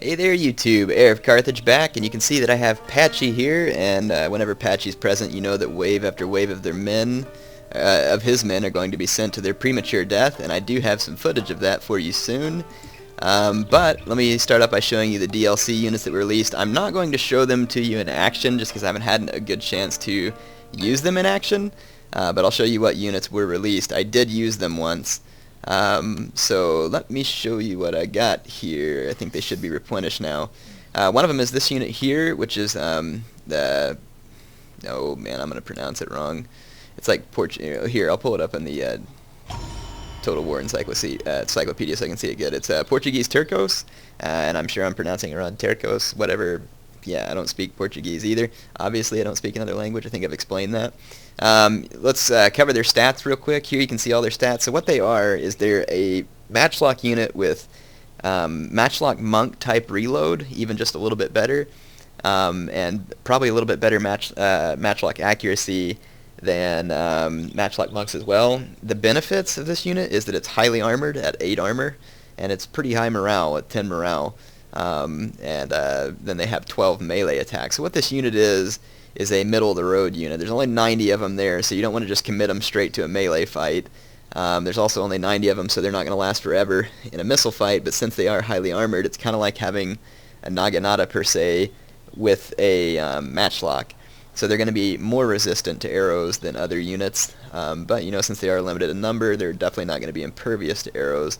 Hey there YouTube, Heir of Carthage back, and you can see that I have Patchy here, and whenever Patchy's present you know that wave after wave of his men are going to be sent to their premature death, and I do have some footage of that for you soon. But let me start off by showing you the DLC units that were released. I'm not going to show them to you in action just because I haven't had a good chance to use them in action, but I'll show you what units were released. I did use them once. So let me show you what I got here. I think they should be replenished now. One of them is this unit here, which is the... Oh man, I'm going to pronounce it wrong. It's like here, I'll pull it up in the Total War encyclopedia so I can see it good. It's Portuguese Tercios, and I'm sure I'm pronouncing it wrong. Tercios, whatever. Yeah, I don't speak Portuguese either. Obviously, I don't speak another language. I think I've explained that. Let's cover their stats real quick. Here you can see all their stats. So what they are is they're a matchlock unit with matchlock monk type reload, even just a little bit better, and probably a little bit better matchlock accuracy than matchlock monks as well. The benefits of this unit is that it's highly armored at 8 armor, and it's pretty high morale at 10 morale. And then they have 12 melee attacks. So what this unit is a middle-of-the-road unit. There's only 90 of them there, so you don't want to just commit them straight to a melee fight. There's also only 90 of them, so they're not going to last forever in a missile fight, but since they are highly armored, it's kind of like having a Naginata, per se, with a matchlock. So they're going to be more resistant to arrows than other units, but, since they are limited in number, they're definitely not going to be impervious to arrows.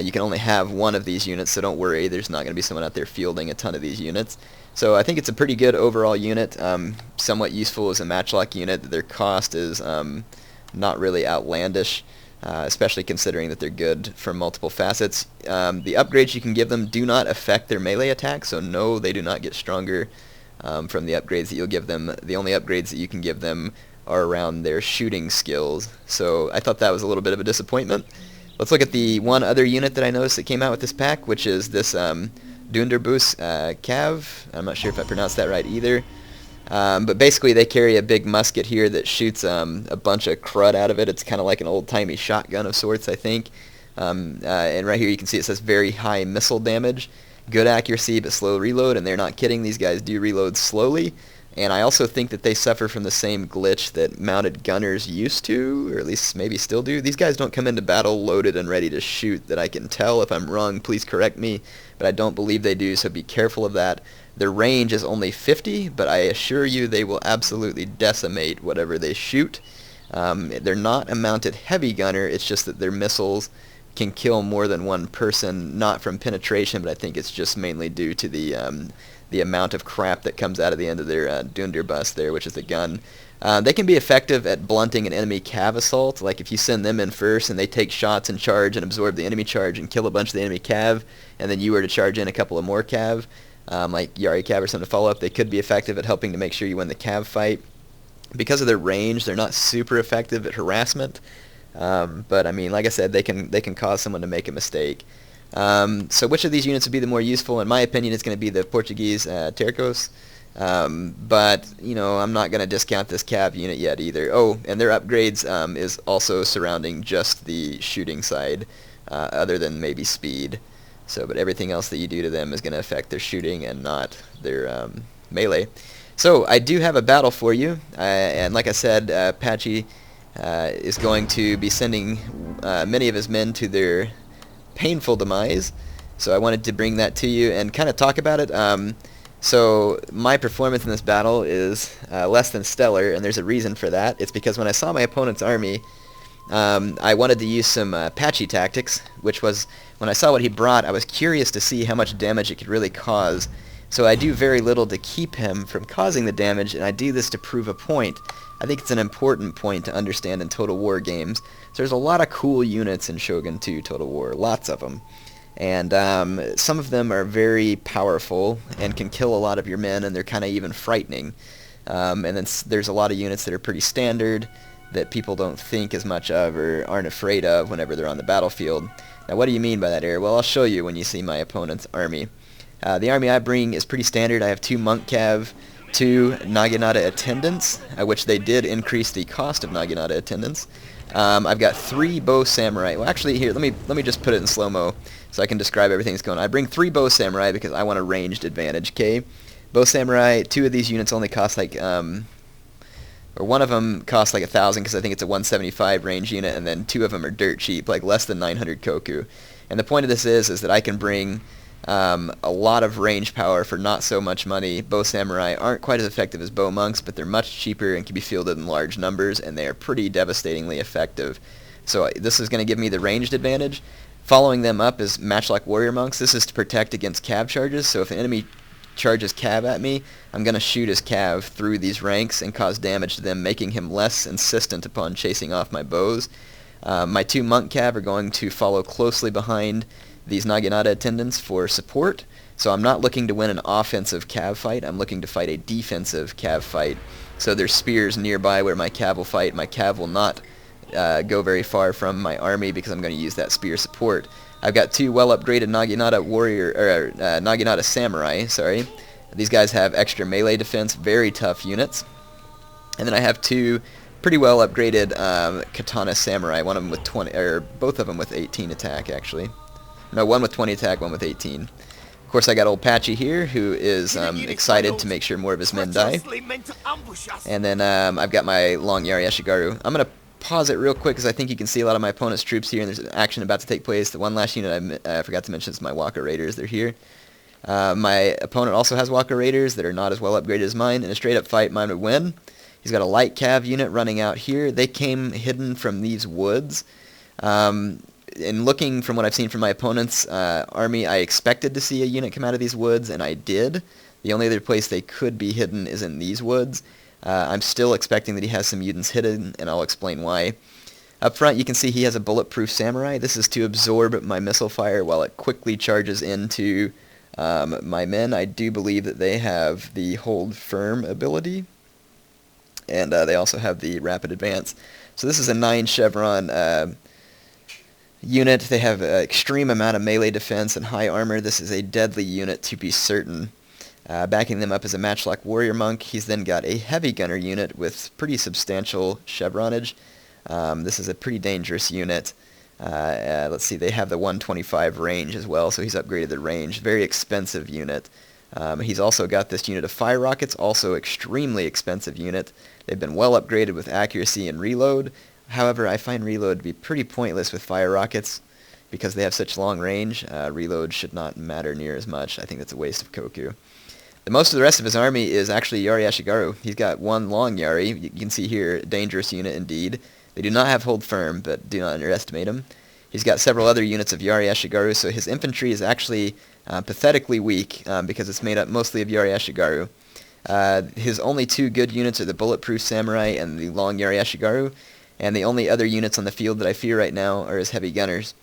You can only have one of these units, so don't worry, there's not going to be someone out there fielding a ton of these units. So I think it's a pretty good overall unit, somewhat useful as a matchlock unit. Their cost is not really outlandish, especially considering that they're good from multiple facets. The upgrades you can give them do not affect their melee attack, so no, they do not get stronger from the upgrades that you'll give them. The only upgrades that you can give them are around their shooting skills, so I thought that was a little bit of a disappointment. Let's look at the one other unit that I noticed that came out with this pack, which is this Tornobus Cav. I'm not sure if I pronounced that right either. But basically they carry a big musket here that shoots a bunch of crud out of it. It's kind of like an old-timey shotgun of sorts, I think. And right here you can see it says very high missile damage, good accuracy but slow reload, and they're not kidding. These guys do reload slowly. And I also think that they suffer from the same glitch that mounted gunners used to, or at least maybe still do. These guys don't come into battle loaded and ready to shoot, that I can tell. If I'm wrong, please correct me, but I don't believe they do, so be careful of that. Their range is only 50, but I assure you they will absolutely decimate whatever they shoot. They're not a mounted heavy gunner, it's just that their missiles can kill more than one person, not from penetration, but I think it's just mainly due to the amount of crap that comes out of the end of their Tornobus there, which is the gun. They can be effective at blunting an enemy cav assault. Like if you send them in first and they take shots and charge and absorb the enemy charge and kill a bunch of the enemy cav, and then you were to charge in a couple of more cav, like Yari cav or something to follow up, they could be effective at helping to make sure you win the cav fight. Because of their range, they're not super effective at harassment. But I mean, like I said, they can cause someone to make a mistake. So which of these units would be the more useful? In my opinion, it's going to be the Portuguese Tercios. But, I'm not going to discount this cav unit yet either. Oh, and their upgrades is also surrounding just the shooting side, other than maybe speed. So, but everything else that you do to them is going to affect their shooting and not their melee. So, I do have a battle for you, and like I said, Patchy is going to be sending many of his men to their painful demise, so I wanted to bring that to you and kind of talk about it. So my performance in this battle is less than stellar, and there's a reason for that. It's because when I saw my opponent's army, I wanted to use some patchy tactics, which was, when I saw what he brought, I was curious to see how much damage it could really cause. So I do very little to keep him from causing the damage, and I do this to prove a point. I think it's an important point to understand in Total War games. So there's a lot of cool units in Shogun 2 Total War, lots of them. And some of them are very powerful and can kill a lot of your men, and they're kind of even frightening. And then there's a lot of units that are pretty standard that people don't think as much of or aren't afraid of whenever they're on the battlefield. Now, what do you mean by that, Heir? Well, I'll show you when you see my opponent's army. The army I bring is pretty standard. I have 2 monk cav, 2 Naginata attendants, which they did increase the cost of Naginata attendants. I've got 3 bow samurai. Well, actually, here, let me just put it in slow-mo so I can describe everything that's going on. I bring 3 bow samurai because I want a ranged advantage, okay? Bow samurai, 2 of these units only cost like, or one of them costs like 1,000 because I think it's a 175 range unit, and then 2 of them are dirt cheap, like less than 900 Koku. And the point of this is that I can bring a lot of range power for not so much money. Bow samurai aren't quite as effective as bow monks, but they're much cheaper and can be fielded in large numbers, and they are pretty devastatingly effective. So this is going to give me the ranged advantage. Following them up is matchlock warrior monks. This is to protect against cav charges, so if an enemy charges cav at me, I'm going to shoot his cav through these ranks and cause damage to them, making him less insistent upon chasing off my bows. My 2 monk cav are going to follow closely behind these Naginata attendants for support, so I'm not looking to win an offensive cav fight, I'm looking to fight a defensive cav fight. So there's spears nearby where my cav will fight. My cav will not go very far from my army because I'm going to use that spear support. I've got 2 well-upgraded Naginata warrior, or Naginata samurai, sorry. These guys have extra melee defense, very tough units. And then I have 2 pretty well-upgraded katana samurai, one of them with 20, or both of them with 18 attack, actually. No, one with 20 attack, one with 18. Of course, I got old Patchy here, who is excited to make sure more of his men die. And then I've got my long Yari Ashigaru. I'm going to pause it real quick because I think you can see a lot of my opponent's troops here, and there's an action about to take place. The one last unit I forgot to mention is my Waka Raiders. They're here. My opponent also has Waka Raiders that are not as well upgraded as mine. In a straight-up fight, mine would win. He's got a light cav unit running out here. They came hidden from these woods. In looking from what I've seen from my opponent's army, I expected to see a unit come out of these woods, and I did. The only other place they could be hidden is in these woods. I'm still expecting that he has some mutants hidden, and I'll explain why. Up front, you can see he has a bulletproof samurai. This is to absorb my missile fire while it quickly charges into my men. I do believe that they have the hold firm ability, and they also have the rapid advance. So this is a 9 chevron unit. They have an extreme amount of melee defense and high armor. This is a deadly unit to be certain. Backing them up is a matchlock warrior monk. He's then got a heavy gunner unit with pretty substantial chevronage. This is a pretty dangerous unit. Let's see, they have the 125 range as well, so he's upgraded the range. Very expensive unit. He's also got this unit of fire rockets, also extremely expensive unit. They've been well upgraded with accuracy and reload. However, I find reload to be pretty pointless with fire rockets because they have such long range. Reload should not matter near as much. I think that's a waste of Koku. Most of the rest of his army is actually Yari Ashigaru. He's got 1 long Yari. You can see here, dangerous unit indeed. They do not have hold firm, but do not underestimate him. He's got several other units of Yari Ashigaru, so his infantry is actually pathetically weak because it's made up mostly of Yari Ashigaru. His only 2 good units are the bulletproof samurai and the long Yari Ashigaru, and the only other units on the field that I fear right now are his heavy gunners.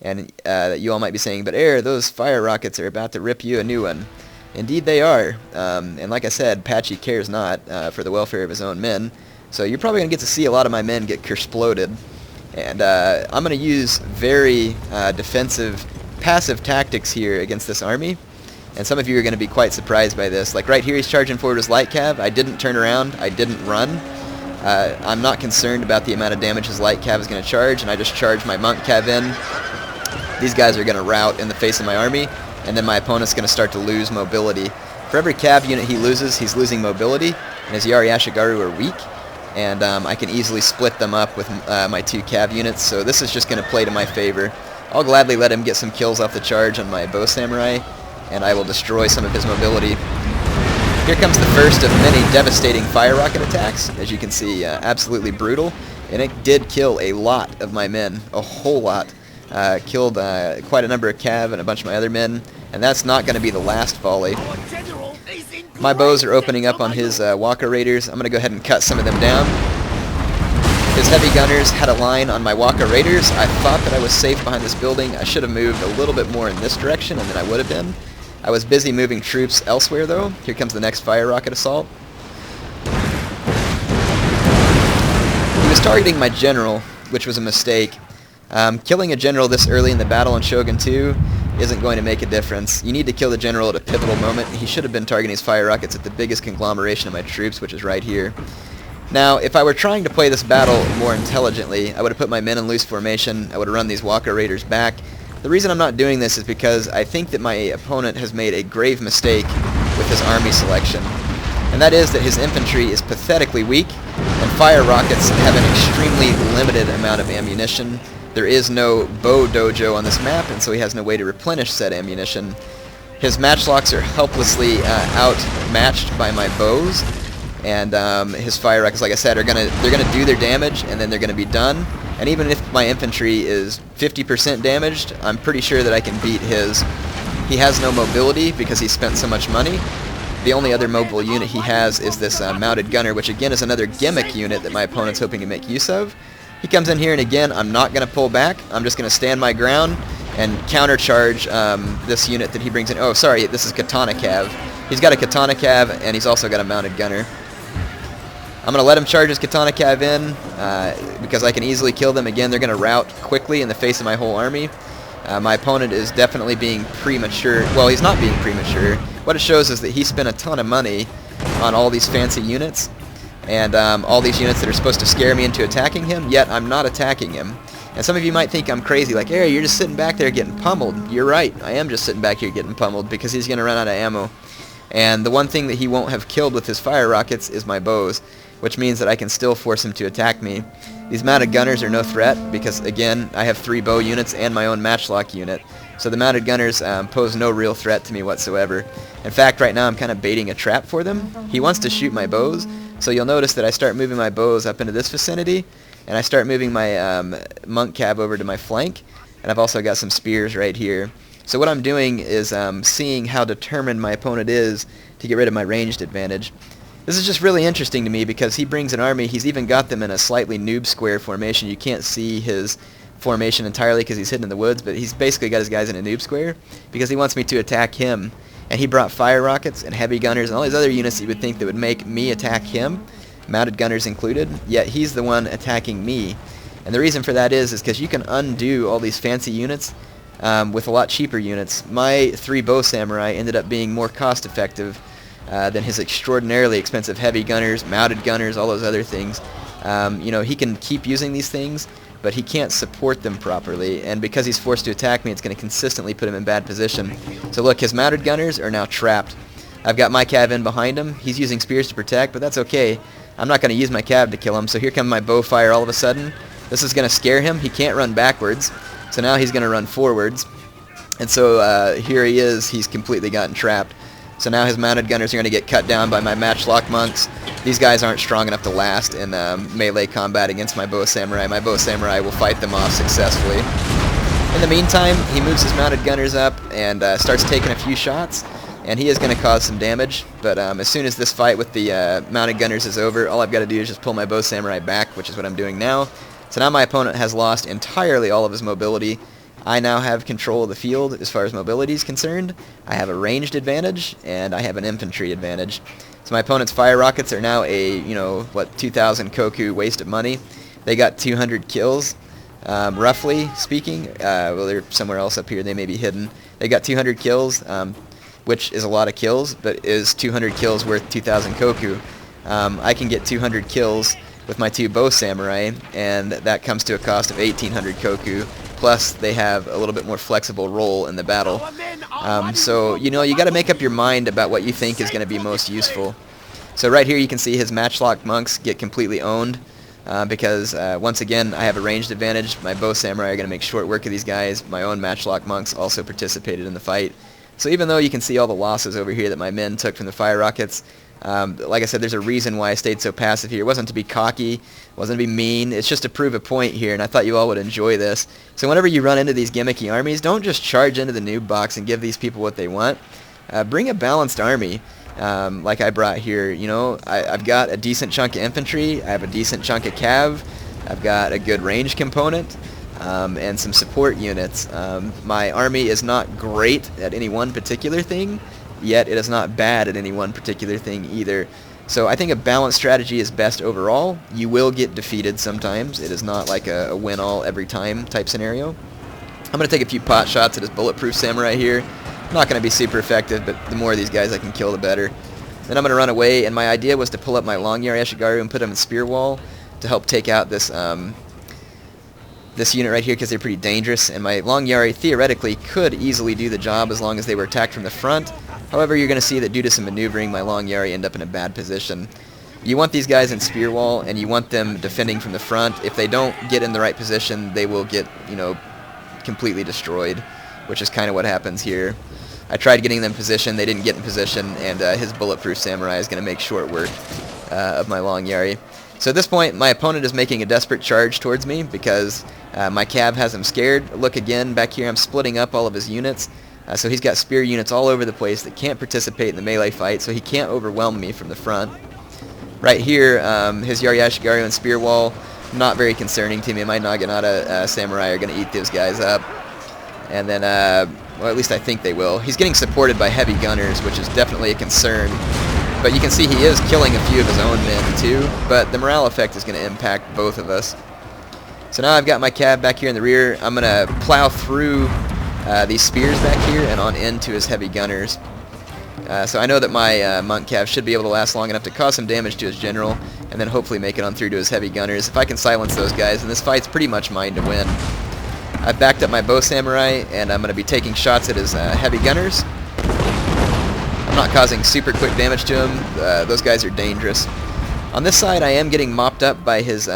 And you all might be saying, but Heir, those fire rockets are about to rip you a new one. Indeed they are, and like I said, Patchy cares not for the welfare of his own men, so you're probably going to get to see a lot of my men get kersploded. And I'm going to use very defensive, passive tactics here against this army, and some of you are going to be quite surprised by this. Like right here, he's charging forward his light cav. I didn't turn around, I didn't run. I'm not concerned about the amount of damage his light cav is going to charge, and I just charge my monk cav in. These guys are going to rout in the face of my army, and then my opponent's going to start to lose mobility. For every cav unit he loses, he's losing mobility, and his Yari Ashigaru are weak, and I can easily split them up with my 2 cav units, so this is just going to play to my favor. I'll gladly let him get some kills off the charge on my bow samurai, and I will destroy some of his mobility. Here comes the first of many devastating fire rocket attacks. As you can see, absolutely brutal, and it did kill a lot of my men, a whole lot. Killed quite a number of cav and a bunch of my other men, and that's not going to be the last volley. My bows are opening up on his Waka Raiders. I'm going to go ahead and cut some of them down. His heavy gunners had a line on my Waka Raiders. I thought that I was safe behind this building. I should have moved a little bit more in this direction, and then I would have been. I was busy moving troops elsewhere, though. Here comes the next fire rocket assault. He was targeting my general, which was a mistake. Killing a general this early in the battle on Shogun 2 isn't going to make a difference. You need to kill the general at a pivotal moment. He should have been targeting his fire rockets at the biggest conglomeration of my troops, which is right here. Now, if I were trying to play this battle more intelligently, I would have put my men in loose formation. I would have run these Walker Raiders back. The reason I'm not doing this is because I think that my opponent has made a grave mistake with his army selection. And that is that his infantry is pathetically weak, and fire rockets have an extremely limited amount of ammunition. There is no bow dojo on this map, and so he has no way to replenish said ammunition. His matchlocks are helplessly outmatched by my bows, and his fire rockets, like I said, they're gonna do their damage, and then they're gonna be done. And even if my infantry is 50% damaged, I'm pretty sure that I can beat his. He has no mobility because he spent so much money. The only other mobile unit he has is this mounted gunner, which again is another gimmick unit that my opponent's hoping to make use of. He comes in here, and again, I'm not going to pull back. I'm just going to stand my ground and countercharge this unit that he brings in. Oh, sorry, this is Katana Cav. He's got a Katana Cav, and he's also got a mounted gunner. I'm going to let him charge his Katana Cav in because I can easily kill them. Again, they're going to rout quickly in the face of my whole army. My opponent is definitely being premature. Well, he's not being premature. What it shows is that he spent a ton of money on all these fancy units, and all these units that are supposed to scare me into attacking him, yet I'm not attacking him. And some of you might think I'm crazy, like, hey, you're just sitting back there getting pummeled. You're right, I am just sitting back here getting pummeled because he's going to run out of ammo. And the one thing that he won't have killed with his fire rockets is my bows, which means that I can still force him to attack me. These mounted gunners are no threat because, again, I have 3 bow units and my own matchlock unit. So the mounted gunners pose no real threat to me whatsoever. In fact, right now I'm kind of baiting a trap for them. He wants to shoot my bows, so you'll notice that I start moving my bows up into this vicinity, and I start moving my monk cav over to my flank, and I've also got some spears right here. So what I'm doing is seeing how determined my opponent is to get rid of my ranged advantage. This is just really interesting to me because he brings an army, he's even got them in a slightly noob square formation. You can't see his formation entirely because he's hidden in the woods, but he's basically got his guys in a noob square because he wants me to attack him. And he brought fire rockets and heavy gunners and all these other units that you would think that would make me attack him, mounted gunners included, yet he's the one attacking me. And the reason for that is because you can undo all these fancy units with a lot cheaper units. My 3 bow samurai ended up being more cost effective than his extraordinarily expensive heavy gunners, mounted gunners, all those other things. You know, he can keep using these things, but he can't support them properly, and because he's forced to attack me, it's going to consistently put him in bad position. So look, his mounted gunners are now trapped. I've got my cav in behind him. He's using spears to protect, but that's okay. I'm not going to use my cav to kill him, so here comes my bow fire all of a sudden. This is going to scare him. He can't run backwards, so now he's going to run forwards. And so here he is. He's completely gotten trapped. So now his mounted gunners are going to get cut down by my matchlock monks. These guys aren't strong enough to last in melee combat against my bow samurai. My bow samurai will fight them off successfully. In the meantime, he moves his mounted gunners up and starts taking a few shots, and he is going to cause some damage. But as soon as this fight with the mounted gunners is over, all I've got to do is just pull my bow samurai back, which is what I'm doing now. So now my opponent has lost entirely all of his mobility. I now have control of the field as far as mobility is concerned. I have a ranged advantage, and I have an infantry advantage. So my opponent's fire rockets are now a, 2,000 Koku waste of money. They got 200 kills, roughly speaking. Well, they're somewhere else up here. They may be hidden. They got 200 kills, which is a lot of kills, but is 200 kills worth 2,000 Koku. I can get 200 kills with my 2 bow samurai, and that comes to a cost of 1,800 Koku. Plus, they have a little bit more flexible role in the battle. So, you got to make up your mind about what you think is going to be most useful. So right here you can see his matchlock monks get completely owned because, once again, I have a ranged advantage. My bow samurai are going to make short work of these guys. My own matchlock monks also participated in the fight. So even though you can see all the losses over here that my men took from the fire rockets, like I said, there's a reason why I stayed so passive here. It wasn't to be cocky, it wasn't to be mean, it's just to prove a point here, and I thought you all would enjoy this. So whenever you run into these gimmicky armies, don't just charge into the noob box and give these people what they want. Bring a balanced army, like I brought here. I've got a decent chunk of infantry, I have a decent chunk of cav, I've got a good range component, and some support units. My army is not great at any one particular thing, yet it is not bad at any one particular thing either. So I think a balanced strategy is best overall. You will get defeated sometimes. It is not like a win-all every time type scenario. I'm going to take a few pot shots at his bulletproof samurai here. Not going to be super effective, but the more of these guys I can kill, the better. Then I'm going to run away, and my idea was to pull up my long Yari Ashigaru and put them in spear wall to help take out this this unit right here, because they're pretty dangerous, and my long Yari theoretically could easily do the job as long as they were attacked from the front. However, you're going to see that due to some maneuvering, my long Yari end up in a bad position. You want these guys in spear wall, and you want them defending from the front. If they don't get in the right position, they will get, you know, completely destroyed, which is kind of what happens here. I tried getting them in position, they didn't get in position, and his bulletproof samurai is going to make short work of my long Yari. So at this point, my opponent is making a desperate charge towards me because my cav has him scared. Look again, back here I'm splitting up all of his units. So he's got spear units all over the place that can't participate in the melee fight, so he can't overwhelm me from the front. Right here, his Yari Ashigaru and spear wall, not very concerning to me. My Naginata samurai are going to eat those guys up. And then, well, at least I think they will. He's getting supported by heavy gunners, which is definitely a concern. But you can see he is killing a few of his own men too, but the morale effect is going to impact both of us. So now I've got my cav back here in the rear. I'm going to plow through these spears back here and on into his heavy gunners. So I know that my monk cav should be able to last long enough to cause some damage to his general, and then hopefully make it on through to his heavy gunners. If I can silence those guys, then this fight's pretty much mine to win. I've backed up my bow samurai, and I'm going to be taking shots at his heavy gunners. I'm not causing super quick damage to him. Those guys are dangerous. On this side, I am getting mopped up by his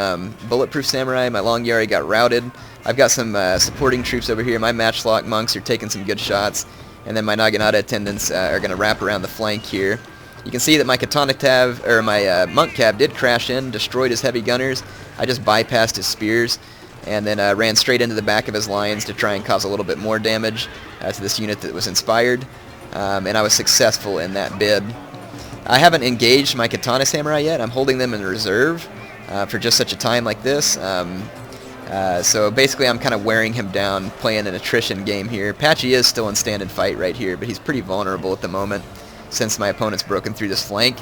bulletproof samurai. My long Yari got routed. I've got some supporting troops over here. My matchlock monks are taking some good shots, and then my Naginata attendants are going to wrap around the flank here. You can see that my katana cav, or my monk cav, did crash in, destroyed his heavy gunners. I just bypassed his spears, and then ran straight into the back of his lines to try and cause a little bit more damage to this unit that was inspired. And I was successful in that bid. I haven't engaged my katana samurai yet. I'm holding them in reserve for just such a time like this. So basically I'm kind of wearing him down, playing an attrition game here. Patchy is still in stand and fight right here, but he's pretty vulnerable at the moment since my opponent's broken through this flank.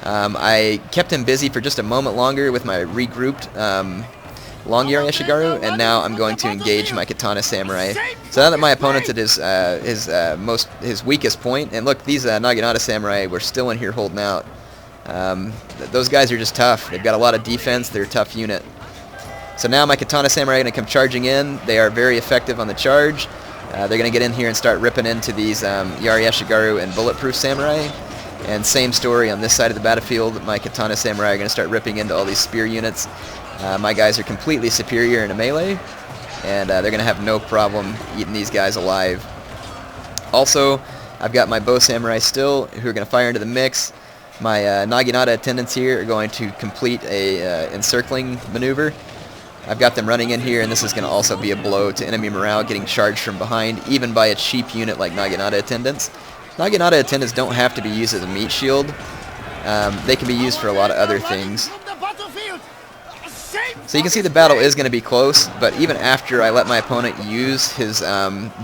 I kept him busy for just a moment longer with my regrouped long Yari Ashigaru, and now I'm going to engage my katana samurai. So now that my opponent's at his weakest point, and look, these Naginata samurai were still in here holding out. Those guys are just tough. They've got a lot of defense. They're a tough unit. So now my katana samurai are going to come charging in. They are very effective on the charge. They're going to get in here and start ripping into these Yari Ashigaru and bulletproof samurai. And same story on this side of the battlefield. My katana samurai are going to start ripping into all these spear units. My guys are completely superior in a melee, and they're going to have no problem eating these guys alive. Also, I've got my bow samurai still, who are going to fire into the mix. My Naginata attendants here are going to complete a encircling maneuver. I've got them running in here, and this is going to also be a blow to enemy morale, getting charged from behind, even by a cheap unit like Naginata attendants. Naginata attendants don't have to be used as a meat shield. They can be used for a lot of other things. So you can see the battle is going to be close, but even after I let my opponent use his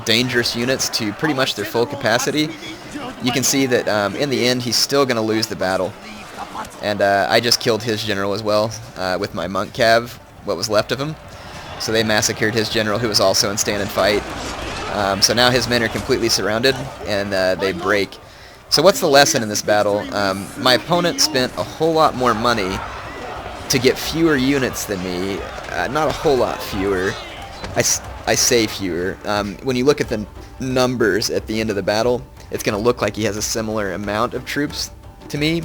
dangerous units to pretty much their full capacity, you can see that in the end he's still going to lose the battle. And I just killed his general as well with my monk cav, what was left of him. So they massacred his general, who was also in stand and fight. So now his men are completely surrounded, and they break. So what's the lesson in this battle? My opponent spent a whole lot more money to get fewer units than me. Not a whole lot fewer. I say fewer. When you look at the numbers at the end of the battle, it's going to look like he has a similar amount of troops to me,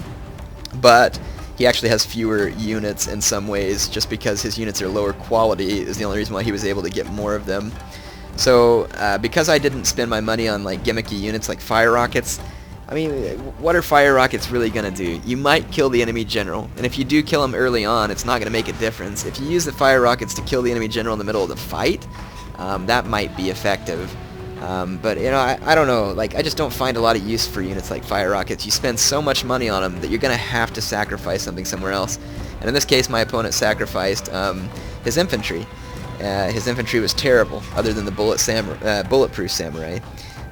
but he actually has fewer units in some ways, just because his units are lower quality is the only reason why he was able to get more of them. So because I didn't spend my money on like gimmicky units like fire rockets, I mean, what are fire rockets really going to do? You might kill the enemy general, and if you do kill him early on, it's not going to make a difference. If you use the fire rockets to kill the enemy general in the middle of the fight, that might be effective. But, you know, I don't know. Like, I just don't find a lot of use for units like fire rockets. You spend so much money on them that you're going to have to sacrifice something somewhere else. And in this case, my opponent sacrificed his infantry. His infantry was terrible, other than the bulletproof samurai.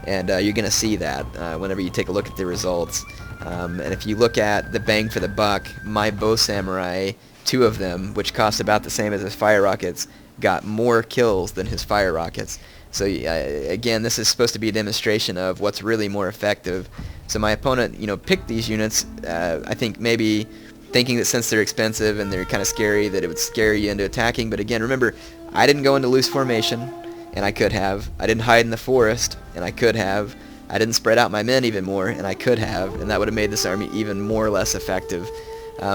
And you're going to see that whenever you take a look at the results. And if you look at the bang for the buck, my bow samurai, 2 of them, which cost about the same as his fire rockets, got more kills than his fire rockets. So again, this is supposed to be a demonstration of what's really more effective. So my opponent, picked these units, I think maybe thinking that since they're expensive and they're kind of scary, that it would scare you into attacking. But again, remember, I didn't go into loose formation, and I could have. I didn't hide in the forest, and I could have. I didn't spread out my men even more, and I could have, and that would have made this army even more or less effective.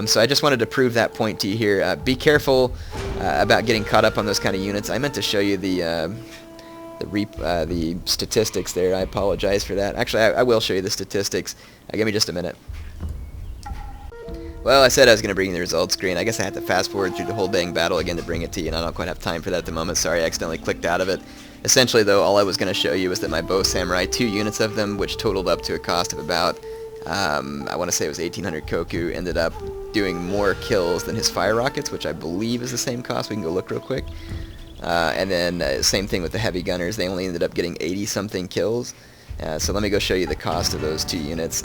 So I just wanted to prove that point to you here. Be careful about getting caught up on those kind of units. I meant to show you the statistics there. I apologize for that. Actually, I will show you the statistics. Give me just a minute. Well, I said I was going to bring you the results screen. I guess I had to fast forward through the whole dang battle again to bring it to you, and I don't quite have time for that at the moment. Sorry, I accidentally clicked out of it. Essentially, though, all I was going to show you was that my bow samurai, 2 units of them, which totaled up to a cost of about, I want to say it was 1,800 Koku, ended up doing more kills than his fire rockets, which I believe is the same cost. We can go look real quick. And then same thing with the heavy gunners. They only ended up getting 80-something kills. So let me go show you the cost of those 2 units.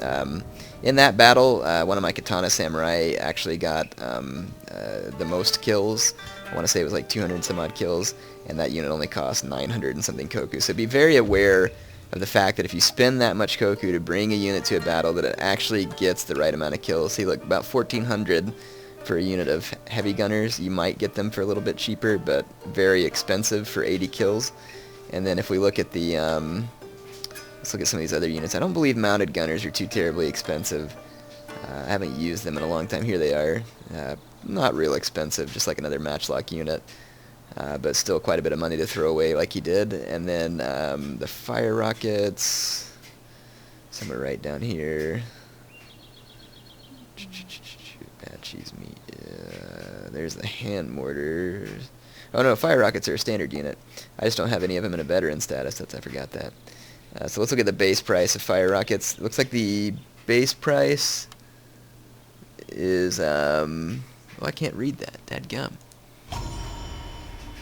In that battle, one of my katana samurai actually got the most kills. I want to say it was like 200 and some odd kills, and that unit only cost 900 and something Koku. So be very aware of the fact that if you spend that much Koku to bring a unit to a battle, that it actually gets the right amount of kills. See, look, about 1,400 for a unit of heavy gunners. You might get them for a little bit cheaper, but very expensive for 80 kills. And then if we look at the let's look at some of these other units. I don't believe mounted gunners are too terribly expensive. I haven't used them in a long time. Here they are. Not real expensive, just like another matchlock unit. But still quite a bit of money to throw away like he did. And then the fire rockets, somewhere right down here. Apache's meat. There's the hand mortars. Oh no, fire rockets are a standard unit. I just don't have any of them in a veteran status. I forgot that. So let's look at the base price of fire rockets. It looks like the base price is, well, I can't read that. Dadgum.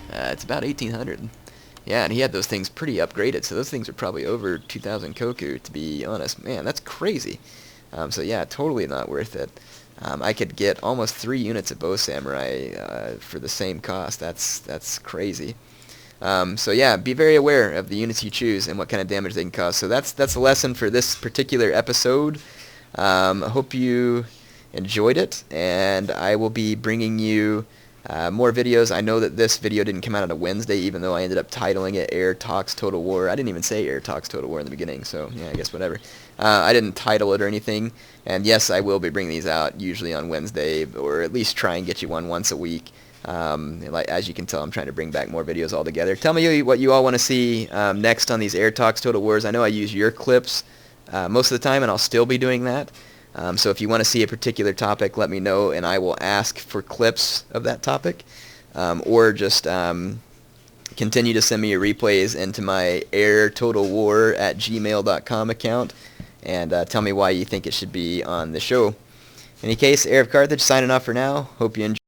It's about 1,800. Yeah, and he had those things pretty upgraded, so those things are probably over 2,000 Koku, to be honest. Man, that's crazy. So yeah, totally not worth it. I could get almost 3 units of bow samurai for the same cost. That's crazy. So yeah, be very aware of the units you choose and what kind of damage they can cause. So that's the lesson for this particular episode. I hope you enjoyed it, and I will be bringing you more videos. I know that this video didn't come out on a Wednesday, even though I ended up titling it Heir Talks Total War. I didn't even say Heir Talks Total War in the beginning, so yeah, I guess whatever. I didn't title it or anything, and yes, I will be bringing these out usually on Wednesday, or at least try and get you one once a week. Like, as you can tell, I'm trying to bring back more videos altogether. Tell me what you all want to see next on these Heir Talks Total Wars. I know I use your clips most of the time, and I'll still be doing that. So if you want to see a particular topic, let me know, and I will ask for clips of that topic. Or just continue to send me your replays into my heirtotalwar@gmail.com account, and tell me why you think it should be on the show. In any case, Heir of Carthage signing off for now. Hope you enjoy.